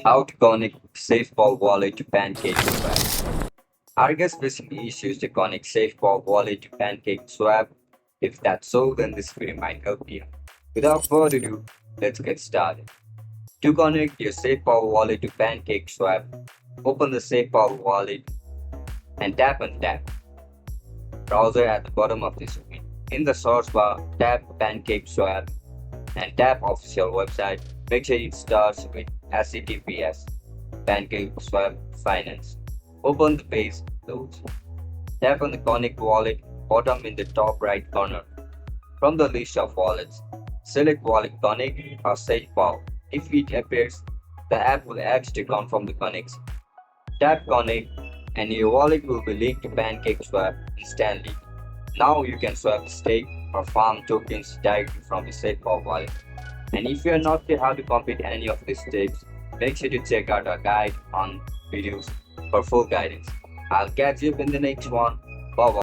How to connect SafePal Wallet to PancakeSwap. Are you guys facing issues to connect SafePal Wallet to PancakeSwap? If that's so, then this video might help you. Without further ado, let's get started. To connect your SafePal Wallet to PancakeSwap, open the SafePal Wallet and tap on Tap browser at the bottom of the screen. In the search bar, tap PancakeSwap and tap official website. Make sure it starts with HTTPS PancakeSwap Finance. Open the page, loads. Tap on the Connect Wallet bottom in the top right corner. From the list of wallets, select Wallet Connect or SafePal. If it appears, the app will ask to confirm the connection. Tap Connect and your wallet will be linked to PancakeSwap instantly. Now you can swap stake or farm tokens directly from the SafePal wallet. And if you are not sure how to complete any of these steps, make sure to check out our guide on videos for full guidance. I'll catch you up in the next one.